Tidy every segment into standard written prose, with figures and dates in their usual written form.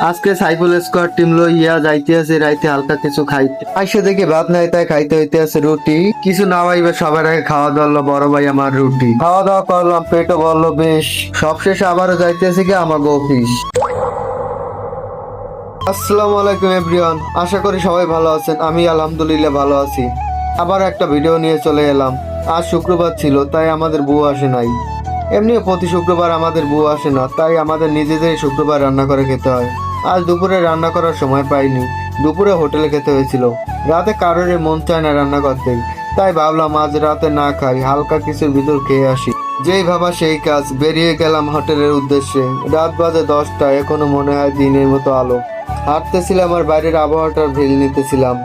আজকে Saiful squad team লইয়া যাইতে আছে রাইতে হালকা কিছু খাইতে আইসে দেখে ভাত নাই তাই খাইতে হইতে আছে রুটি কিছু না ভাইবা সবার আগে খাওয়া দাওয়া বড় ভাই আমার রুটি খাওয়া দাওয়া করলাম পেটও বললো বেশ সবশেষে আবারও যাইতে আছে কি আমার অফিস। আসসালামু আলাইকুম এভরিওয়ান, আশা করি সবাই ভালো আছেন। আমি আলহামদুলিল্লাহ ভালো আছি। আবার একটা ভিডিও নিয়ে চলে এলাম। আজ শুক্রবার ছিল তাই আমাদের বউ আসে নাই। এমনিও প্রতি শুক্রবার আমাদের বউ আসে না, তাই আমাদের নিজেদের শুক্রবার রান্না করে খেতে হয়। আজ দুপুরে রান্না করার সময় পাইনি, দুপুরে হোটেলে খেতে হয়েছিল। রাতে কারোর মন চায় না রান্না করতে, তাই ভাবলাম আজ রাতে না খাই, হালকা কিছুর ভিতর খেয়ে আসি। যেই ভাবা সেই কাজ, বেরিয়ে গেলাম হোটেলের উদ্দেশ্যে। রাত বাজে 10টা, এখনো মনে হয় দিনের মতো আলো। হাঁটতেছিলাম আর বাইরের আবহাওয়াটার ফিল নিতেছিলাম।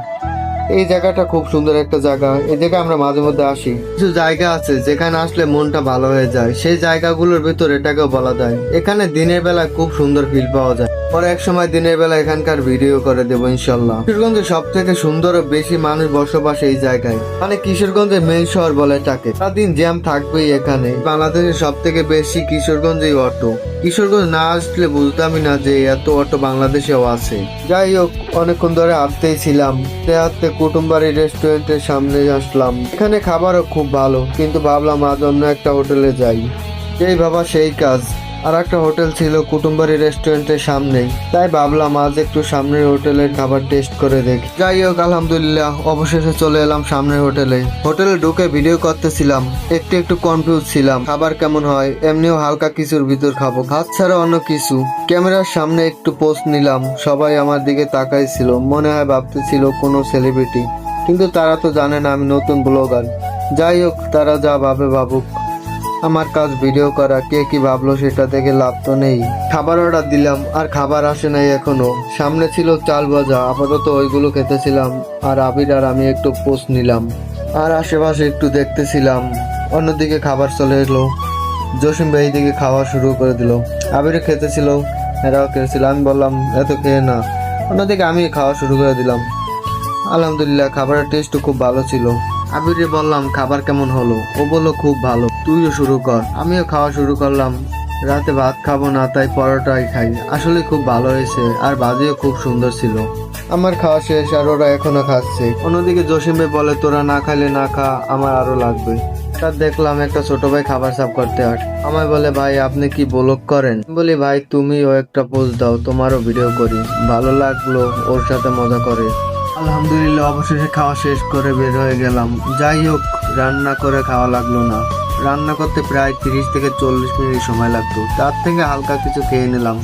এই জায়গাটা খুব সুন্দর একটা জায়গা, এই জায়গায় আমরা মাঝে মধ্যে আসি। কিছু জায়গা আছে যেখানে আসলে মনটা ভালো হয়ে যায়, সেই জায়গাগুলোর ভিতর এটাকেও বলা যায়। এখানে দিনের বেলা খুব সুন্দর ফিল পাওয়া যায়। পরে এক সময় দিনের বেলা এখানকার ভিডিও করে দেবো ইনশাল্লাহ। কিশোরগঞ্জের সব থেকে সুন্দর ও বেশি মানুষ বসবাস এই জায়গায়, মানে কিশোরগঞ্জের মেইন শহর বলে থাকে। সারাদিন জ্যাম থাকবেই এখানে। বাংলাদেশের সব থেকে বেশি কিশোরগঞ্জেই অটো। কিশোরগঞ্জ না আসলে বুঝতামই না যে এত অটো বাংলাদেশেও আছে। যাই হোক, অনেকক্ষণ ধরে হাঁটতেই ছিলাম। হাঁটতে কুটুমবাড়ি রেস্টুরেন্টের সামনে আসলাম। এখানে খাবারও খুব ভালো, কিন্তু ভাবলাম আজ অন্য একটা হোটেলে যাই। যেই ভাবা সেই কাজ, আর একটা হোটেল ছিল কুটুমবাড়ি রেস্টুরেন্টের সামনেই, তাই ভাবলাম আজ একটু সামনের হোটেলের খাবার টেস্ট করে দেখি। যাই হোক, আলহামদুলিল্লাহ অবশেষে চলে এলাম সামনের হোটেলে। হোটেলে ঢুকে ভিডিও করতেছিলাম, একটু কনফিউজ ছিলাম খাবার কেমন হয়। এমনিও হালকা কিছুর ভিতর খাবো, ভাত ছাড়া অন্য কিছু। ক্যামেরার সামনে একটু পোস্ট নিলাম, সবাই আমার দিকে তাকাইছিল, মনে হয় ভাবতেছিল কোনো সেলিব্রিটি, কিন্তু তারা তো জানে না আমি নতুন ব্লগার। যাই হোক, তারা যা ভাবে ভাবুক, আমার কাজ ভিডিও করা, কে কি ভাবলো সেটা থেকে লাভ তো নেই। খাবার অর্ডার দিলাম আর খাবার আসে নাই এখনো। সামনে ছিল চাল ভাজা, আপাতত ওইগুলো খেতেছিলাম। আর আবির আর আমি একটু পোস্ট নিলাম আর আশেপাশে একটু দেখতেছিলাম। অন্যদিকে খাবার চলে এলো, জসিম ভাই দিকে খাওয়া শুরু করে দিল। আবির খেতেছিল, এরাও খেয়েছিল। আমি বললাম এত খেয়ে না, অন্যদিকে আমি খাওয়া শুরু করে দিলাম। আলহামদুলিল্লাহ খাবারের টেস্টও খুব ভালো ছিল। আবিরে বললাম খাবার কেমন হলো, ও বললো খুব ভালো, তুইও শুরু কর। আমিও খাওয়া শুরু করলাম। রাতে ভাত খাবো না, তাই পরোটাই খাই। আসলে খুব ভালো হয়েছে, আর ভাজিও খুব সুন্দর ছিল। আমার খাওয়া শেষ আর ওরা এখনো খাচ্ছে। অন্যদিকে জসিম ভাই বলে তোরা না খাইলে না খা, আমার আরো লাগবে। তার দেখলাম একটা ছোট ভাই খাবার সার্ভ করতে আস। আমায় বলে ভাই আপনি কি ব্লগ করেন? বলি ভাই তুমিও একটা পোস্ট দাও, তোমারও ভিডিও করি। ভালো লাগলো ওর সাথে মজা করে। আলহামদুলিল্লাহ অবশেষে খাওয়া শেষ করে বের হয়ে গেলাম। যাই হোক, রান্না করে খাওয়া লাগলো না। রান্না করতে প্রায় 30 থেকে 40 মিনিট সময় লাগতো। তার থেকে হালকা কিছু খেয়ে নিলাম।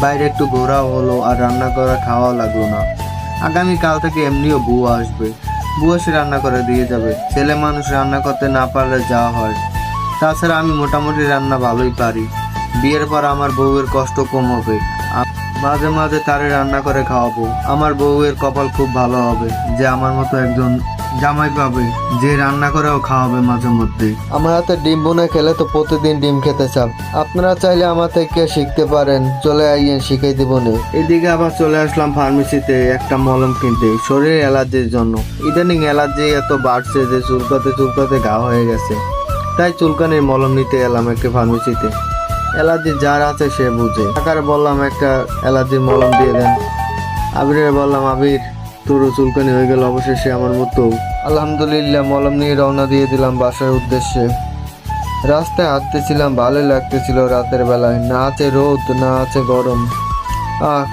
বাইরে একটু ঘোরাও হলো আর রান্না করা খাওয়াও লাগলো না। আগামীকাল থেকে এমনিও বুয়া আসবে, বুয়া সে রান্না করে দিয়ে যাবে। ছেলে মানুষ রান্না করতে না পারলে যাওয়া হয়। তাছাড়া আমি মোটামুটি রান্না ভালোই পারি। বিয়ের পর আমার বউয়ের কষ্ট কম হবে, মাঝে মাঝে তারে রান্না করে খাওয়াবো। আমার বউয়ের কপাল খুব ভালো হবে যে আমার মতো একজন জামাই পাবে, যে রান্না করেও খাওয়াবে মাঝে মধ্যে। আমার হাতে ডিম বোনা খেলে তো প্রতিদিন ডিম খেতে চান। আপনারা চাইলে আমার থেকে শিখতে পারেন, চলে আইয়েন শিখাই দিব না। এদিকে আবার চলে আসলাম ফার্মেসিতে একটা মলম কিনতে, শরীরে অ্যালার্জির জন্য। ইদানিং অ্যালার্জি এত বাড়ছে যে চুলকাতে ঘা হয়ে গেছে, তাই চুলকানির মলম নিতে এলাম একটা ফার্মেসিতে। অ্যালার্জি যার আছে সে বুঝে। টাকারে বললাম একটা অ্যালার্জির মলম দিয়ে দেন। আবিরে বললাম আবির তোরও চুলকানি হয়ে গেল অবশেষে আমার মতো। আলহামদুলিল্লাহ মলম নিয়ে রওনা দিয়ে দিলাম বাসার উদ্দেশ্যে। রাস্তায় হাঁটতেছিলাম, ভালোই লাগতেছিল। রাতের বেলায় না আছে রোদ না আছে গরম,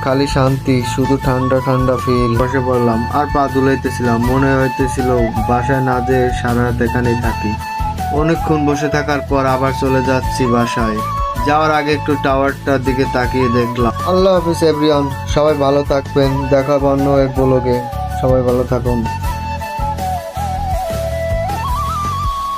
খালি শান্তি, শুধু ঠান্ডা ঠান্ডা ফিল। বসে পড়লাম আর পা দুলাইতেছিলাম। মনে হইতেছিল বাসায় না যে সারা রাত এখানেই থাকি। অনেকক্ষণ বসে থাকার পর আবার চলে যাচ্ছি বাসায়। যাওয়ার আগে একটু টাওয়ারটার দিকে তাকিয়ে দেখলাম। আল্লাহ হাফিজ এভরিওয়ান, সবাই ভালো থাকবেন। দেখা অন্য এক ব্লগে, সবাই ভালো থাকুন।